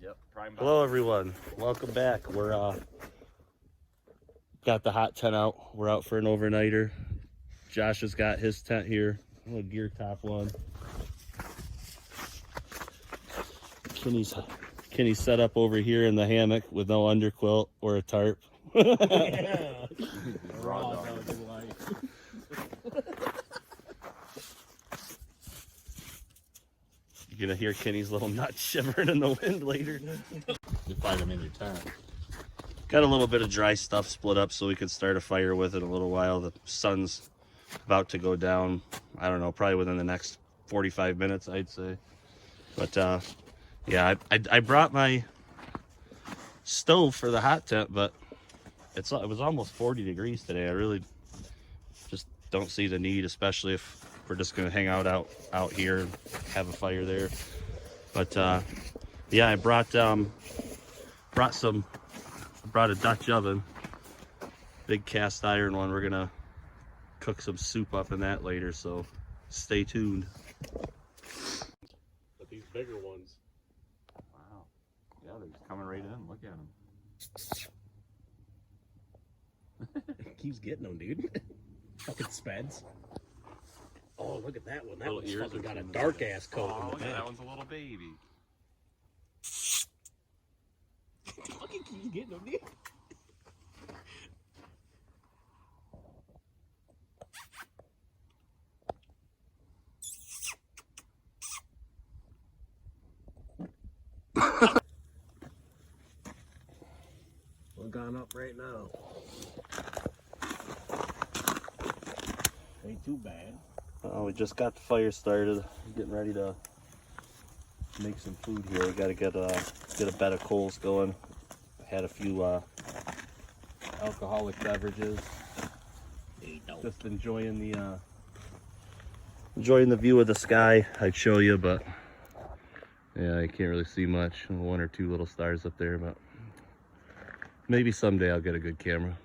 Yep. Prime Hello everyone, welcome back. We're got the hot tent out. We're out for an overnighter. Josh has got his tent here, a little gear top one. Kenny's set up over here in the hammock with no underquilt or a tarp. Yeah. Raw dog life. You're gonna hear Kenny's little nuts shivering in the wind later. You find them in your tent. Got a little bit of dry stuff split up so we could start a fire with it in a little while. The sun's about to go down. I don't know, probably within the next 45 minutes, I'd say. But yeah, I brought my stove for the hot tent, but it was almost 40 degrees today. I really just don't see the need, especially if we're just gonna hang out here and have a fire there. But yeah, I brought a Dutch oven, big cast iron one. We're gonna cook some soup up in that later, so stay tuned. But these bigger ones, Wow. Yeah, they're just coming right in. Look at them. keeps getting them, dude. Fucking speds. Oh, look at that one. That Little one's ears fucking are got a coming dark out. ass coat. Oh, in look the at that back. one's a little baby. Fucking keeps getting them, dude. We're gone up right now. Ain't too bad. We just got the fire started. Getting ready to make some food here. We gotta get a bed of coals going. Had a few alcoholic beverages. Just enjoying the view of the sky. I'd show you, but yeah, I can't really see much. One or two little stars up there, but maybe someday I'll get a good camera.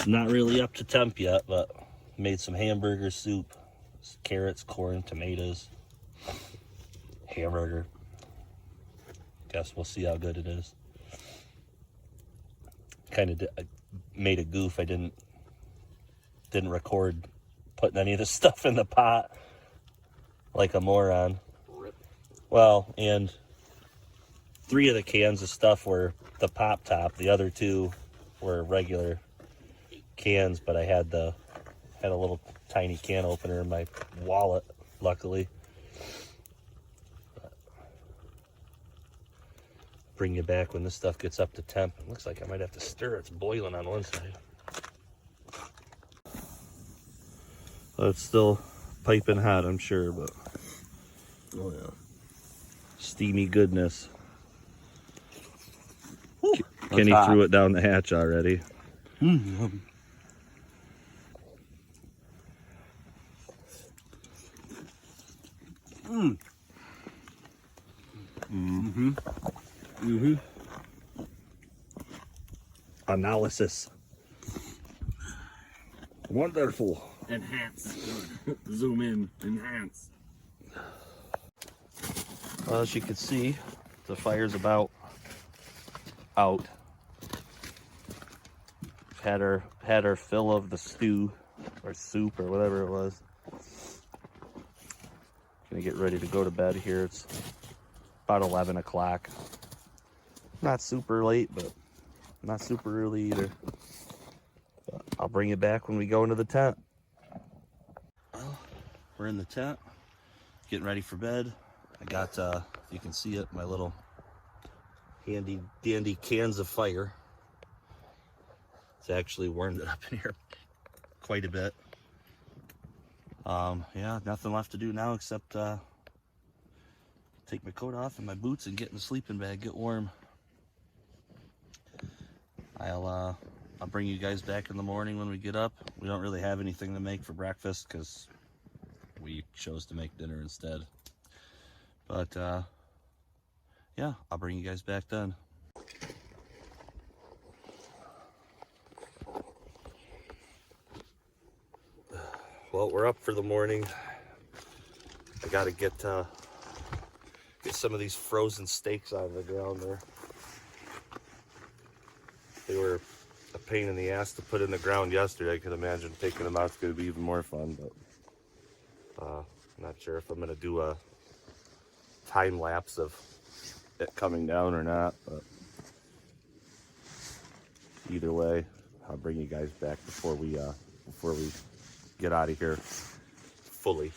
Not really up to temp yet, but made some hamburger soup, carrots, corn, tomatoes, hamburger. Guess we'll see how good it is. I made a goof. I didn't record putting any of this stuff in the pot like a moron. Well, and 3 of the cans of stuff were the pop top. The other 2 were regular cans, but I had a little tiny can opener in my wallet, luckily. But bring you back when this stuff gets up to temp. It looks like I might have to stir. It's boiling on one side. Well, it's still piping hot, I'm sure, but Oh, yeah. steamy goodness. Whew, Kenny that's hot. threw it down the hatch already. Mm-hmm. Mm. Mm-hmm. Mm-hmm. Analysis. Wonderful. Enhance. Zoom in. Enhance. Well, as you can see, the fire's about out. Had our fill of the stew or soup or whatever it was. Gonna get ready to go to bed here. It's about 11 o'clock. Not super late, but not super early either. But I'll bring you back when we go into the tent. Well, we're in the tent, getting ready for bed. I got, you can see it, my little handy dandy cans of fire. It's actually warmed it up in here quite a bit. Yeah, nothing left to do now except take my coat off and my boots and get in the sleeping bag, get warm. I'll bring you guys back in the morning when we get up. We don't really have anything to make for breakfast because we chose to make dinner instead. But yeah, I'll bring you guys back then. Well, we're up for the morning. I gotta get some of these frozen steaks out of the ground there. They were a pain in the ass to put in the ground yesterday. I could imagine taking them out is gonna be even more fun, but I'm not sure if I'm gonna do a time lapse of it coming down or not, but either way, I'll bring you guys back before we get out of here fully.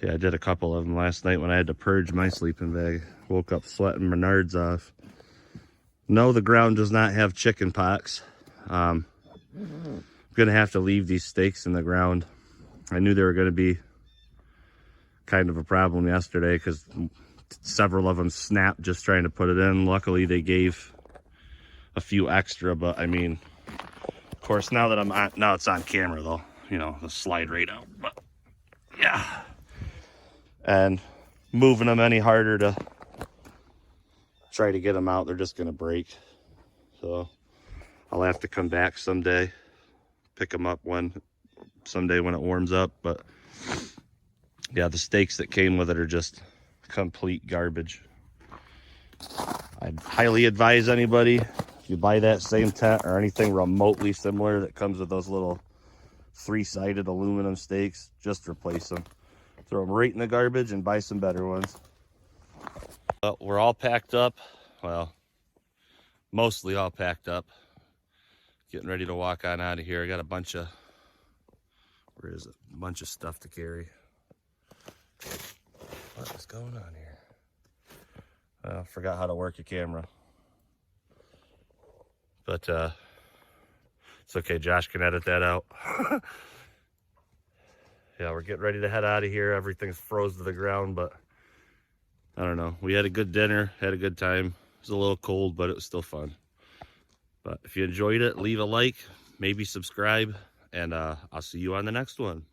Yeah, I did a couple of them last night when I had to purge my sleeping bag. Woke up sweating my nards off. No, the ground does not have chicken pox. I'm gonna have to leave these steaks in the ground. I knew they were gonna be kind of a problem yesterday because several of them snapped just trying to put it in. Luckily they gave a few extra, but I mean, of course, now that now it's on camera though, you know, the slide right out, but yeah. And moving them any harder to try to get them out, they're just gonna break. So I'll have to come back someday, pick them up someday when it warms up. But yeah, the steaks that came with it are just complete garbage. I'd highly advise anybody, if you buy that same tent or anything remotely similar that comes with those little 3-sided aluminum steaks, just replace them. Throw them right in the garbage and buy some better ones. Well, we're all packed up. Well, mostly all packed up. Getting ready to walk on out of here. I got a bunch of, where is it? A bunch of stuff to carry. What is going on here? I forgot how to work a camera. But it's okay, Josh can edit that out. Yeah, we're getting ready to head out of here. Everything's froze to the ground, but I don't know. We had a good dinner, had a good time. It was a little cold, but it was still fun. But if you enjoyed it, leave a like, maybe subscribe, and I'll see you on the next one.